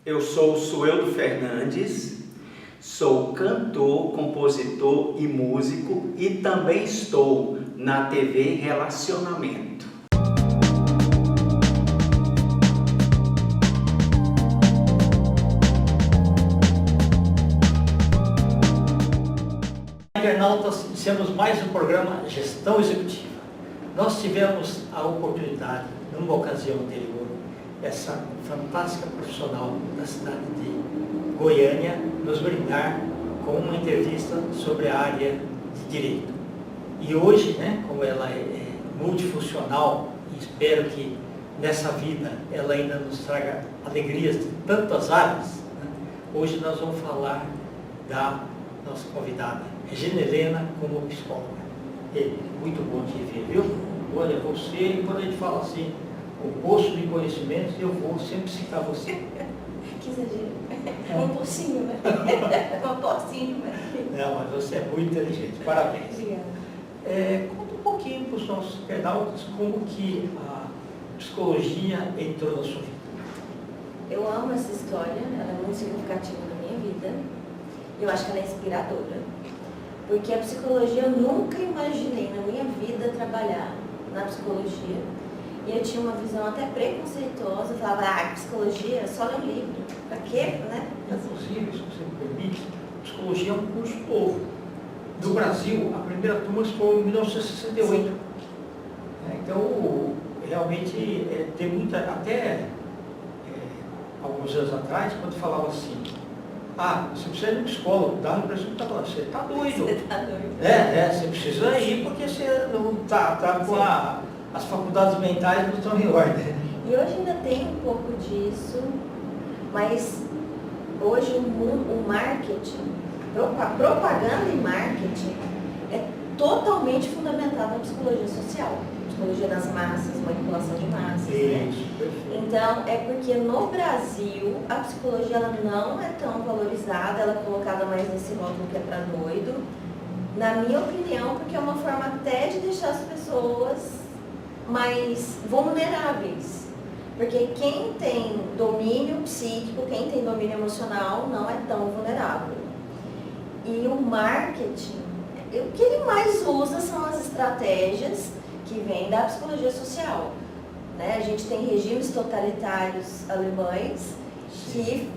Eu sou o Sueldo Fernandes, sou cantor, compositor e músico e também estou na TV Relacionamento. Internautas, iniciamos mais um programa Gestão Executiva. Nós tivemos a oportunidade, numa ocasião anterior, essa fantástica profissional da cidade de Goiânia nos brindar com uma entrevista sobre a área de Direito. E hoje, como ela é multifuncional, e espero que nessa vida ela ainda nos traga alegrias de tantas áreas, hoje nós vamos falar da nossa convidada, Regina Helena, como psicóloga. Muito bom te ver, viu? Olha, você, quando a gente fala assim, o poço de conhecimentos, eu vou sempre citar você. Que exagero. Um pocinho, né? Um pocinho, né? Não, mas você é muito inteligente. Parabéns. Obrigada. Conta um pouquinho para os nossos internautas como que a psicologia entrou na sua vida. Eu amo essa história, ela é muito significativa na minha vida. Eu acho que ela é inspiradora. Porque a psicologia, eu nunca imaginei na minha vida trabalhar na psicologia. E eu tinha uma visão até preconceituosa, eu falava, psicologia, só ler um livro, pra quê, né? Inclusive, se você me permite, psicologia é um curso novo. No Brasil, a primeira turma se formou em 1968. Então, realmente, tem muita, até alguns anos atrás, quando falava assim, você precisa ir no psicólogo, dá a impressão que você está doido. Você está doido. Você precisa ir porque você não está com as faculdades mentais não estão em ordem. E hoje ainda tem um pouco disso, mas hoje o marketing, a propaganda e marketing é totalmente fundamentado na psicologia social. Psicologia das massas, manipulação de massas, Isso, perfeito. Então, é porque no Brasil a psicologia ela não é tão valorizada, ela é colocada mais nesse rótulo que é para doido, na minha opinião, porque é uma forma até de deixar as pessoas mais vulneráveis. Porque quem tem domínio psíquico, quem tem domínio emocional, não é tão vulnerável. E o marketing, o que ele mais usa são as estratégias que vêm da psicologia social. A gente tem regimes totalitários alemães que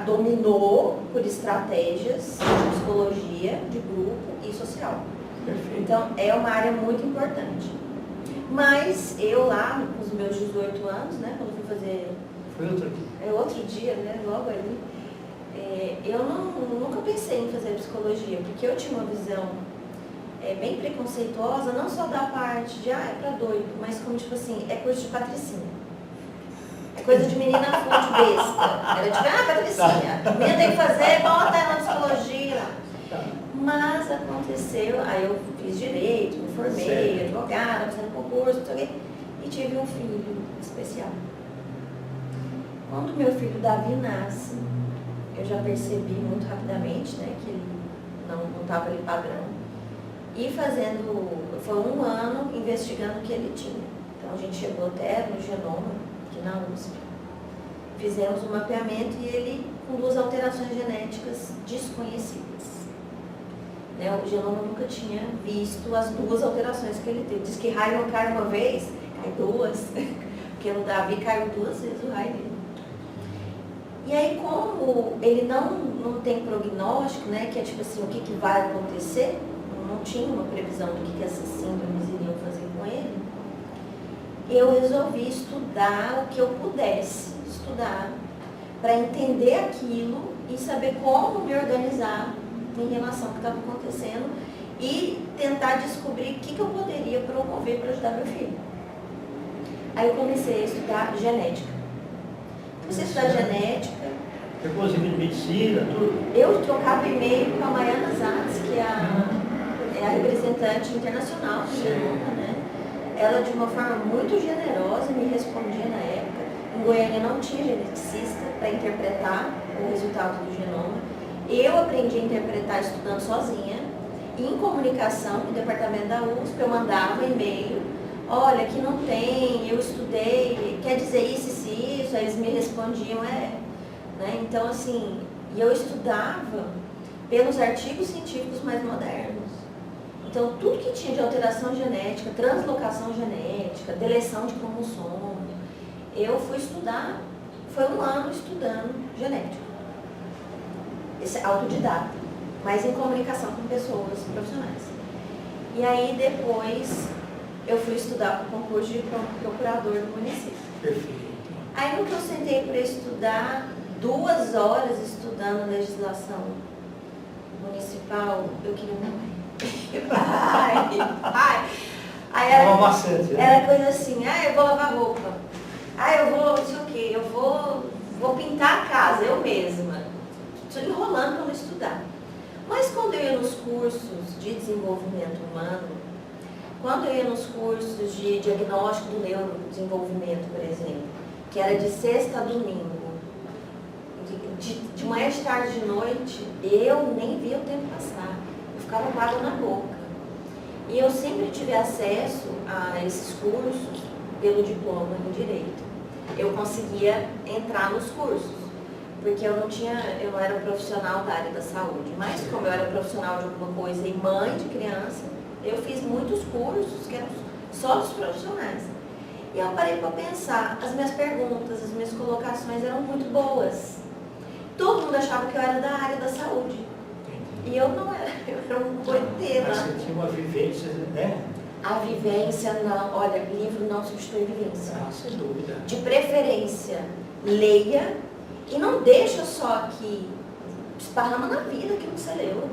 dominou por estratégias de psicologia, de grupo e social. Perfeito. Então, é uma área muito importante. Mas eu lá, com os meus 18 anos, quando fui fazer... Foi outro dia. Outro dia, logo ali. Eu nunca pensei em fazer psicologia, porque eu tinha uma visão bem preconceituosa, não só da parte de, é pra doido, mas como, tipo assim, é curso de patricinha. É coisa de menina fonte besta. Era tipo, patricinha, a menina tem que fazer, bota ela na psicologia. Mas aconteceu, aí eu fiz direito, me formei, advogada, fazendo concurso, e tive um filho especial. Quando meu filho Davi nasce, eu já percebi muito rapidamente, que ele não estava ali padrão. E foi um ano investigando o que ele tinha. Então a gente chegou até no genoma, aqui na USP. Fizemos um mapeamento e ele com 2 alterações genéticas desconhecidas. O genoma nunca tinha visto as 2 alterações que ele teve. Diz que raio não cai uma vez, cai 2. Porque no Davi caiu 2 vezes o raio dele. E aí, como ele não tem prognóstico, que é tipo assim, o que vai acontecer, não tinha uma previsão do que essas síndromes iriam fazer com ele, eu resolvi estudar o que eu pudesse estudar para entender aquilo e saber como me organizar em relação ao que estava acontecendo e tentar descobrir o que eu poderia promover para ajudar meu filho. Aí eu comecei a estudar genética. Comecei a estudar genética. Depois de medicina, tudo. Eu trocava e-mail com a Mariana Zatz, que é a representante internacional do genoma, Ela, de uma forma muito generosa, me respondia na época. Em Goiânia não tinha geneticista para interpretar o resultado do genoma. Eu aprendi a interpretar estudando sozinha. E em comunicação com o departamento da USP, eu mandava e-mail. Olha, aqui não tem, eu estudei, quer dizer isso, aí eles me respondiam, né? Então, assim, e eu estudava pelos artigos científicos mais modernos. Então, tudo que tinha de alteração genética, translocação genética, deleção de cromossomo, eu fui estudar, foi um ano estudando genética. Esse autodidata, mas em comunicação com pessoas profissionais. E aí, depois, eu fui estudar para o concurso de procurador do município. Perfeito. Aí, no que eu sentei para estudar, 2 horas estudando legislação municipal, eu queria morrer. Aí Era bastante, né? era coisa assim, eu vou lavar roupa, eu vou, não sei o quê, eu vou pintar a casa, eu mesma. Estou enrolando para não estudar. Mas quando eu ia nos cursos de desenvolvimento humano, quando eu ia nos cursos de diagnóstico do neurodesenvolvimento, por exemplo, que era de sexta a domingo, de manhã, de tarde, de noite, eu nem via o tempo passar. Eu ficava com água na boca. E eu sempre tive acesso a esses cursos pelo diploma em Direito. Eu conseguia entrar nos cursos, porque eu não era profissional da área da saúde. Mas como eu era profissional de alguma coisa e mãe de criança, eu fiz muitos cursos que eram só dos profissionais. E eu parei para pensar, as minhas perguntas, as minhas colocações eram muito boas. Todo mundo achava que eu era da área da saúde. E eu não era, eu era um boiteira. Mas você tinha uma vivência, né? A vivência não, olha, livro não substitui vivência. Sem dúvida. De preferência, leia e não deixa só aqui, esparrama na vida aquilo que você leu.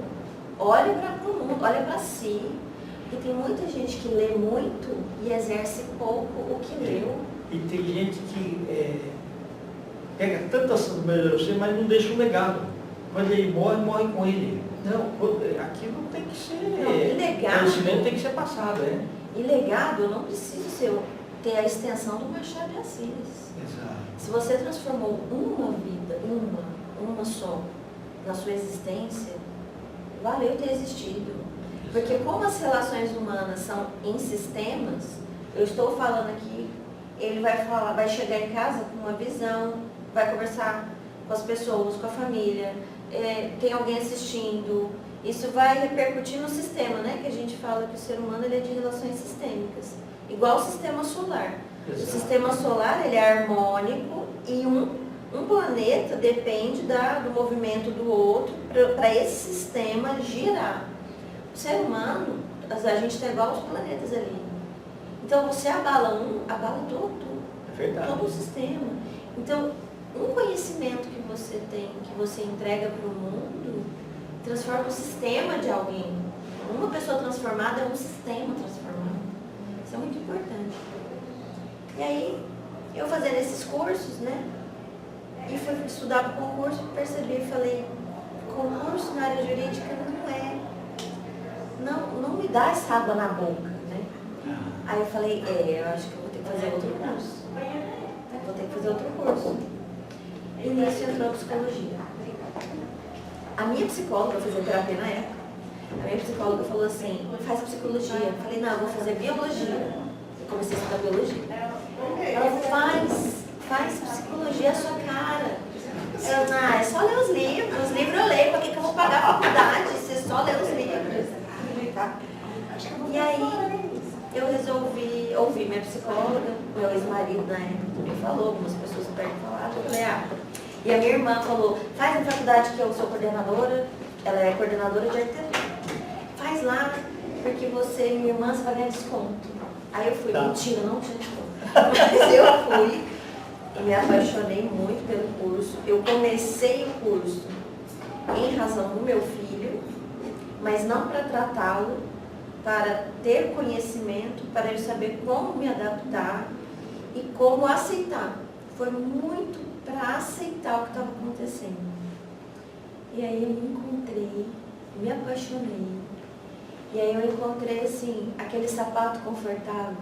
Olha para o mundo, olha para si. Porque tem muita gente que lê muito e exerce pouco o que leu. E tem gente que pega tantas sabedoria, mas não deixa um legado. Quando ele morre, morre com ele. Não, aquilo tem que ser. Não, legado, conhecimento tem que ser passado, né? E legado, eu não preciso ter a extensão do Machado de Assis. Exato. Se você transformou uma vida, uma só, na sua existência, valeu ter existido. Porque como as relações humanas são em sistemas, eu estou falando aqui, ele vai chegar em casa com uma visão, vai conversar com as pessoas, com a família, tem alguém assistindo. Isso vai repercutir no sistema, né? Que a gente fala que o ser humano ele é de relações sistêmicas, igual o sistema solar. Exato. O sistema solar ele é harmônico e um planeta depende do movimento do outro para esse sistema girar. O ser humano, a gente está igual aos planetas ali. Então você abala abala todo, todo o sistema. Então, um conhecimento que você tem, que você entrega para o mundo, transforma o sistema de alguém. Uma pessoa transformada é um sistema transformado. Isso é muito importante. E aí, eu fazendo esses cursos, né? E fui estudar para o concurso e percebi, falei, concurso na área jurídica não me dá essa água na boca, né? Aí eu falei, eu acho que eu vou ter que fazer outro curso. Vou ter que fazer outro curso. E nisso entrou a psicologia. A minha psicóloga, eu fazia terapia na época, a minha psicóloga falou assim, faz psicologia. Eu falei, não, eu vou fazer biologia. Eu comecei a estudar biologia. Ela faz psicologia, é a sua cara. Eu, não, é só ler os livros. Os livros eu leio, para que eu vou pagar a faculdade? Você só lê os livros. E aí, eu resolvi ouvir minha psicóloga, meu ex-marido na época também falou, algumas pessoas perto falaram, eu falei, E a minha irmã falou, faz na faculdade que eu sou coordenadora, ela é coordenadora de arquitetura. Faz lá, porque você e minha irmã, você vai ganhar desconto. Aí eu fui, mentira, não tinha desconto. Mas eu fui e me apaixonei muito pelo curso. Eu comecei o curso em razão do meu filho, mas não para tratá-lo, para ter conhecimento, para eu saber como me adaptar e como aceitar. Foi muito para aceitar o que estava acontecendo. E aí eu me encontrei, me apaixonei. E aí eu encontrei, assim, aquele sapato confortável,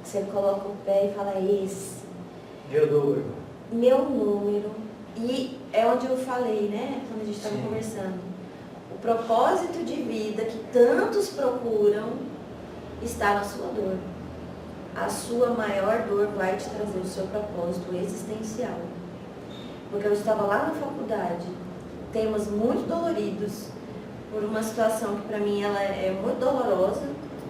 que você coloca o pé e fala, esse. Meu número. Meu número. E é onde eu falei, né, quando a gente estava conversando. O propósito de vida que tantos procuram está na sua dor. A sua maior dor vai te trazer o seu propósito existencial. porque eu estava lá na faculdade, temas muito doloridos, por uma situação que para mim ela é muito dolorosa.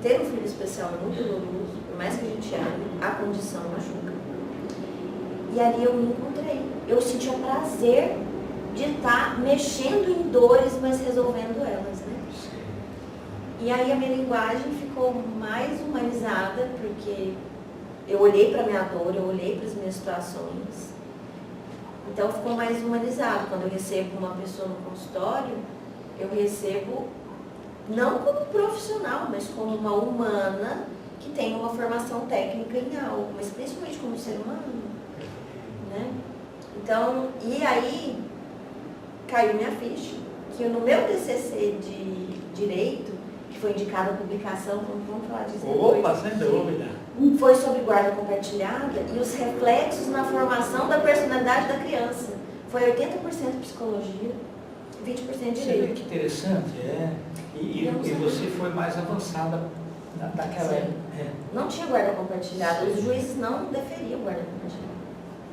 Ter um filho especial é muito doloroso, por mais que a gente ame, a condição machuca. E ali eu me encontrei. Eu sentia prazer de estar mexendo em dores, mas resolvendo elas, né? E aí a minha linguagem ficou mais humanizada, porque eu olhei para a minha dor, eu olhei para as minhas situações. Então ficou mais humanizado. Quando eu recebo uma pessoa no consultório, eu recebo não como profissional, mas como uma humana que tem uma formação técnica em algo, mas principalmente como ser humano, né? Então, e aí caiu minha ficha, que no meu TCC de Direito, que foi indicado a publicação, vamos falar disso depois. Opa, sem dúvida. Foi sobre guarda compartilhada e os reflexos na formação da personalidade da criança. Foi 80% psicologia, 20% Você vê direito. que interessante, E você foi mais avançada naquela Sim. época. Não tinha guarda compartilhada, os juízes não deferiam guarda compartilhada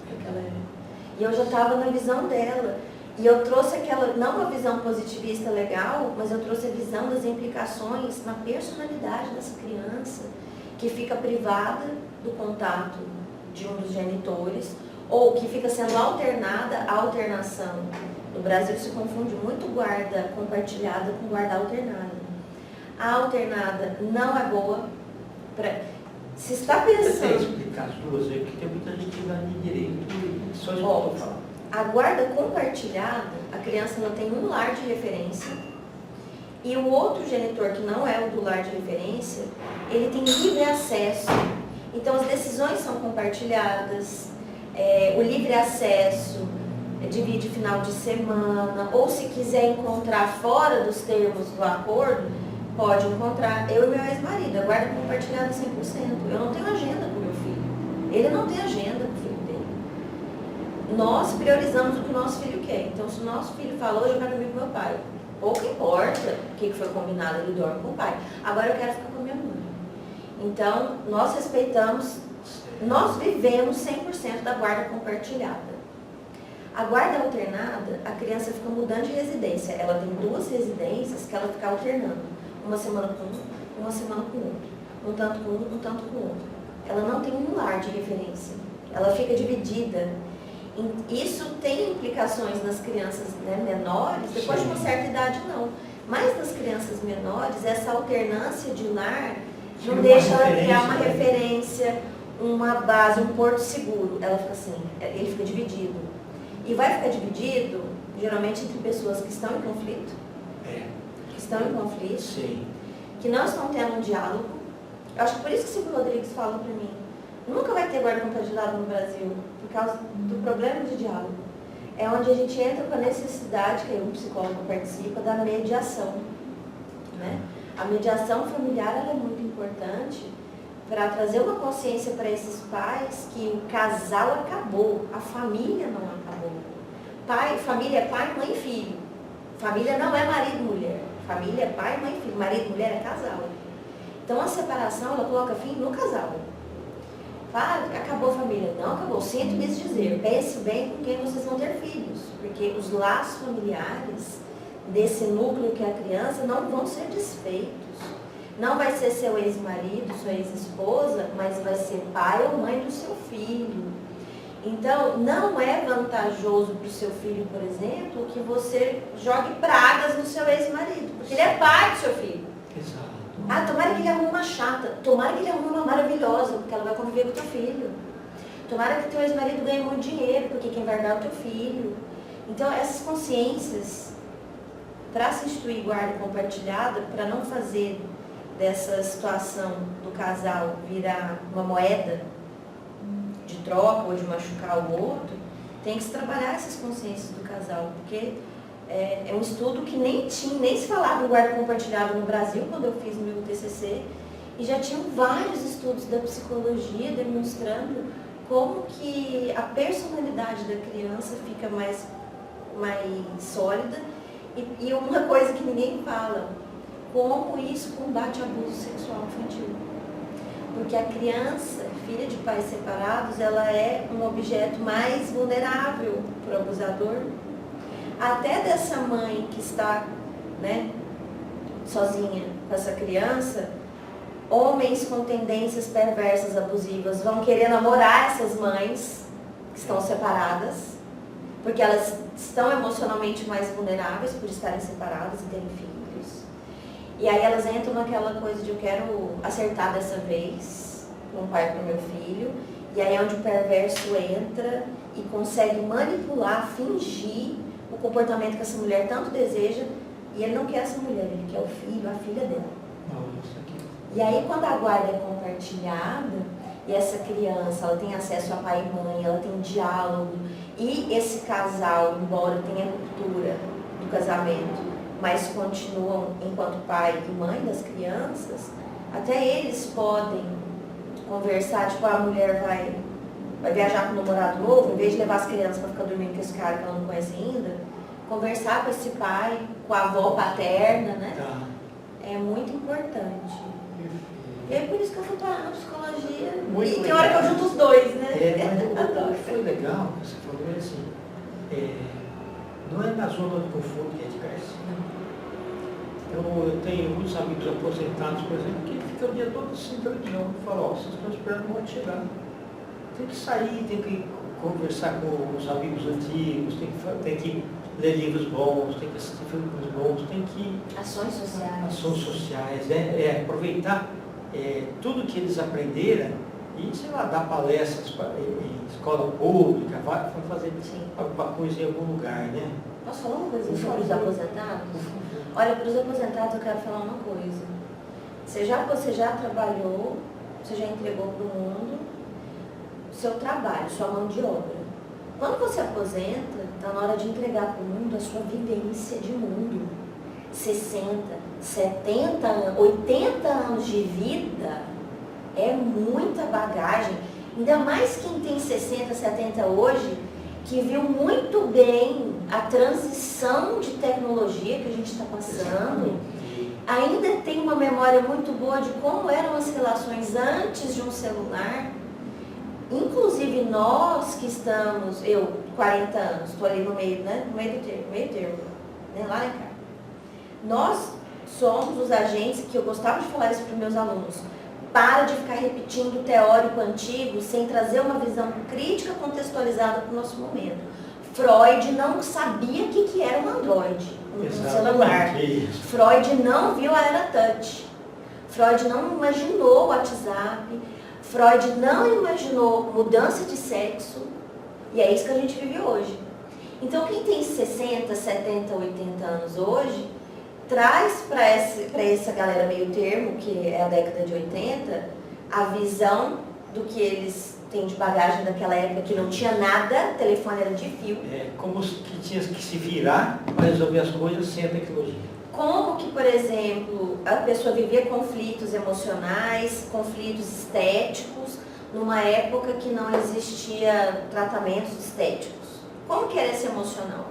naquela época. E eu já estava na visão dela. E eu trouxe aquela, não uma visão positivista legal, mas eu trouxe a visão das implicações na personalidade dessa criança, que fica privada do contato de um dos genitores, ou que fica sendo alternada à alternação. No Brasil se confunde muito guarda compartilhada com guarda alternada. A alternada não é boa. Se está Você tem que pensando... explicar as duas aí, porque tem muita gente que vai de direito e só escuta falar. A guarda compartilhada, a criança não tem um lar de referência e o outro genitor, que não é o do lar de referência, ele tem livre acesso. Então as decisões são compartilhadas, o livre acesso divide final de semana, ou se quiser encontrar fora dos termos do acordo, pode encontrar. Eu e meu ex-marido, a guarda compartilhada 100%. Eu não tenho agenda com meu filho, ele não tem agenda com o filho dele. Nós priorizamos o que o nosso filho quer. Então, se o nosso filho fala, hoje eu quero dormir com meu pai, pouco importa o que foi combinado, ele dorme com o pai. Agora eu quero ficar com a minha mãe. Então, nós respeitamos, nós vivemos 100% da guarda compartilhada. A guarda alternada, a criança fica mudando de residência. Ela tem 2 residências que ela fica alternando. Uma semana com um, uma semana com outro. Um tanto com um tanto com outro. Ela não tem um lar de referência. Ela fica dividida. Isso tem implicações nas crianças, né, menores, depois de uma certa idade não. Mas nas crianças menores, essa alternância de lar não deixa ela criar uma referência, uma base, um porto seguro. Ela fica assim, ele fica dividido. E vai ficar dividido, geralmente, entre pessoas que estão em conflito, Sim. que não estão tendo um diálogo. Eu acho que por isso que o Silvio Rodrigues fala para mim, nunca vai ter guarda compartilhada no Brasil, por causa do problema de diálogo. É onde a gente entra com a necessidade, que aí um psicólogo participa, da mediação. Né? A mediação familiar ela é muito importante para trazer uma consciência para esses pais que o casal acabou, a família não acabou. Família é pai, mãe e filho. Família não é marido e mulher. Família é pai, mãe e filho. Marido e mulher é casal. Então a separação ela coloca fim no casal. Acabou a família. Não acabou. Sinto lhes dizer, pense bem com quem vocês vão ter filhos. Porque os laços familiares desse núcleo que é a criança não vão ser desfeitos. Não vai ser seu ex-marido, sua ex-esposa, mas vai ser pai ou mãe do seu filho. Então, não é vantajoso para o seu filho, por exemplo, que você jogue pragas no seu ex-marido, porque ele é pai do seu filho. Exato. Tomara que ele arrume uma chata, tomara que ele arrume uma maravilhosa, porque ela vai conviver com o teu filho. Tomara que teu ex-marido ganhe muito dinheiro, porque quem vai dar é o teu filho. Então, essas consciências, para se instituir guarda compartilhada, para não fazer dessa situação do casal virar uma moeda de troca ou de machucar o outro, tem que se trabalhar essas consciências do casal, porque é um estudo que nem se falava em guarda compartilhada no Brasil quando eu fiz o meu TCC, e já tinham vários estudos da psicologia demonstrando como que a personalidade da criança fica mais sólida, e uma coisa que ninguém fala, como isso combate abuso sexual infantil. Porque a criança filha de pais separados, ela é um objeto mais vulnerável para o abusador. Até dessa mãe que está, né, sozinha com essa criança, homens com tendências perversas, abusivas, vão querer namorar essas mães que estão separadas, porque elas estão emocionalmente mais vulneráveis por estarem separadas e terem filhos. E aí elas entram naquela coisa de eu quero acertar dessa vez, um pai para o meu filho, e aí é onde o perverso entra e consegue manipular, fingir o comportamento que essa mulher tanto deseja, e ele não quer essa mulher, ele quer o filho, a filha dela. E aí quando a guarda é compartilhada, e essa criança ela tem acesso a pai e mãe, ela tem diálogo, e esse casal, embora tenha ruptura do casamento, mas continuam enquanto pai e mãe das crianças, até eles podem conversar, tipo, a mulher vai viajar com o namorado novo, em vez de levar as crianças para ficar dormindo com esse cara que ela não conhece ainda, conversar com esse pai, com a avó paterna, né? É muito importante. E é por isso que eu fui parar na psicologia. Muito e tem hora que eu junto os dois, né? Mas o que foi legal, que você falou, é assim, não é na zona de conforto que a gente cresce. Eu tenho muitos amigos aposentados, por exemplo, que ficam o dia todo assim, televisão, e falam, ó, vocês estão esperando o momento chegar. Tem que sair, tem que conversar com os amigos antigos, tem que ler livros bons, tem que assistir filmes bons, tem que... Ações sociais. Ações sociais, aproveitar tudo que eles aprenderam e, sei lá, dar palestras em escola pública, vai fazer alguma coisa em algum lugar, né? Posso falar uma coisa sobre os aposentados? Olha, para os aposentados eu quero falar uma coisa. Você já trabalhou, você já entregou para o mundo seu trabalho, sua mão de obra. Quando você aposenta, está na hora de entregar para o mundo a sua vivência de mundo. 60, 70, 80 anos de vida é muita bagagem. Ainda mais quem tem 60, 70 hoje, que viu muito bem a transição de tecnologia que a gente está passando. Ainda tem uma memória muito boa de como eram as relações antes de um celular. Inclusive nós que estamos, eu, 40 anos, estou ali no meio, né? No meio termo, né? Lá, né, cara? Nós somos os agentes, que eu gostava de falar isso para os meus alunos, para de ficar repetindo o teórico antigo sem trazer uma visão crítica contextualizada para o nosso momento. Freud não sabia o que era um Android, um celular. Freud não viu a era touch. Freud não imaginou o WhatsApp. Freud não imaginou mudança de sexo. E é isso que a gente vive hoje. Então quem tem 60, 70, 80 anos hoje, traz para essa galera meio termo, que é a década de 80, a visão do que eles têm de bagagem daquela época, que não tinha nada, o telefone era de fio. Como que tinha que se virar para resolver as coisas sem a tecnologia. Como que, por exemplo, a pessoa vivia conflitos emocionais, conflitos estéticos, numa época que não existia tratamentos estéticos. Como que era esse emocional?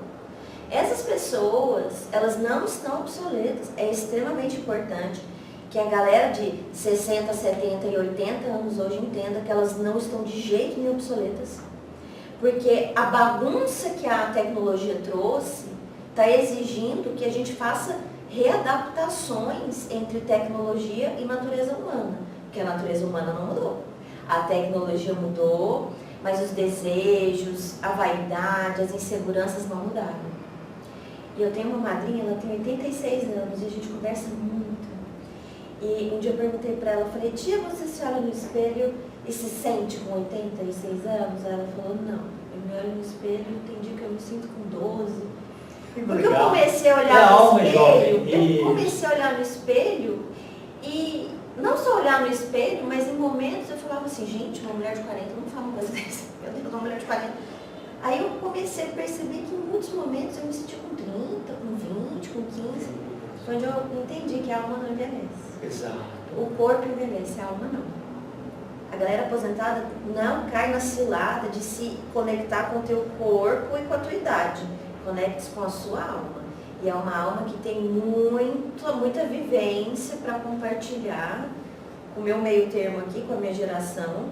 Essas pessoas, elas não estão obsoletas. É extremamente importante que a galera de 60, 70 e 80 anos hoje entenda que elas não estão de jeito nenhum obsoletas. Porque a bagunça que a tecnologia trouxe está exigindo que a gente faça readaptações entre tecnologia e natureza humana. Porque a natureza humana não mudou. A tecnologia mudou, mas os desejos, a vaidade, as inseguranças não mudaram. E eu tenho uma madrinha, ela tem 86 anos e a gente conversa muito. E um dia eu perguntei para ela, falei, tia, você se olha no espelho e se sente com 86 anos? Ela falou, não, eu me olho no espelho e entendi que eu me sinto com 12. Porque eu comecei a olhar no espelho, eu comecei a olhar no espelho e não só olhar no espelho, mas em momentos eu falava assim, gente, uma mulher de 40 não fala uma coisa dessa, eu tenho uma mulher de 40. Aí eu comecei a perceber que em muitos momentos eu me sentia com 30, com 20, com 15, onde eu entendi que a alma não envelhece. Exato. O corpo envelhece, a alma não. A galera aposentada não cai na cilada de se conectar com o teu corpo e com a tua idade. Conecte-se com a sua alma. E é uma alma que tem muita vivência para compartilhar com o meu meio termo aqui, com a minha geração.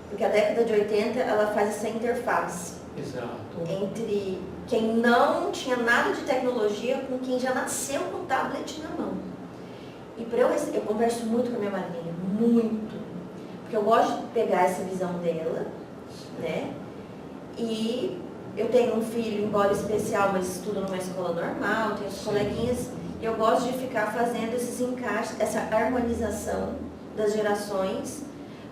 Porque a década de 80 ela faz essa interface Exato. entre quem não tinha nada de tecnologia com quem já nasceu com o tablet na mão. E eu converso muito com a minha madrinha, muito. Porque eu gosto de pegar essa visão dela, né? E eu tenho um filho, embora especial, mas estuda numa escola normal, tenho os coleguinhas, e eu gosto de ficar fazendo esses encaixes, essa harmonização das gerações,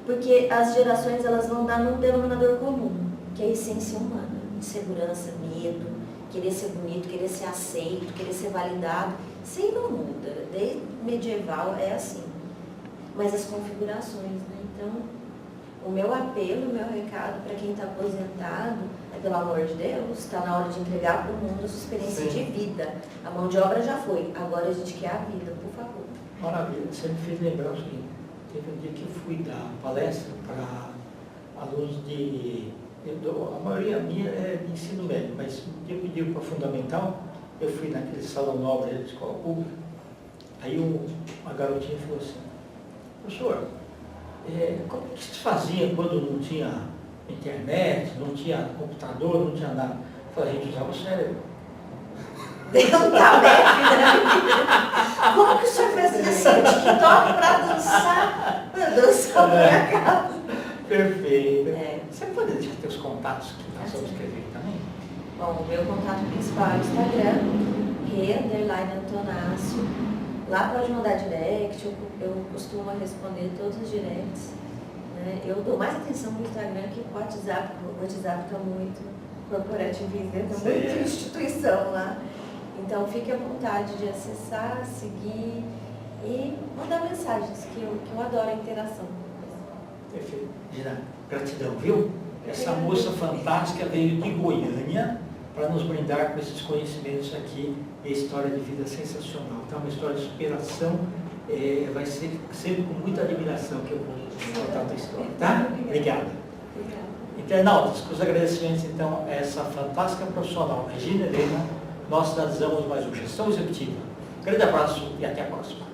porque as gerações elas vão dar num denominador comum, que é a essência humana, insegurança, medo, querer ser bonito, querer ser aceito, querer ser validado. Isso aí não muda, desde medieval é assim. Mas as configurações, né? Então, o meu apelo, o meu recado para quem está aposentado é, pelo amor de Deus, está na hora de entregar para o mundo a sua experiência de vida. A mão de obra já foi, agora a gente quer a vida, por favor. Maravilha, você me fez lembrar o seguinte, teve um dia que eu fui dar palestra para alunos a maioria minha é de ensino médio, mas um dia eu pedi para fundamental, eu fui naquele salão nobre da escola pública, aí uma garotinha falou assim, professor, como que se fazia quando não tinha internet, não tinha computador, não tinha nada? Eu falei, a gente usava o cérebro. Deu um tablet, né? Como que o senhor fazia assim, TikTok para dançar? Para dançar na minha casa. Perfeito. Você poderia ter os contatos que nós vamos escrever também? Bom, o meu contato principal é o Instagram, _Antonácio. Lá pode mandar direct, eu costumo responder todos os directs. Né? Eu dou mais atenção no Instagram que o WhatsApp. O WhatsApp está muito corporativista, está muita instituição lá. Então fique à vontade de acessar, seguir e mandar mensagens, que eu adoro a interação. Perfeito. Gina, gratidão, viu? Essa moça fantástica veio de Goiânia para nos brindar com esses conhecimentos aqui e a história de vida sensacional. Então, uma história de superação, vai ser sempre com muita admiração que eu vou contar a tua história, tá? Obrigado. Internautas, com os agradecimentos, então, a essa fantástica profissional, Regina Helena, nós finalizamos mais uma Gestão Executiva. Grande abraço e até a próxima.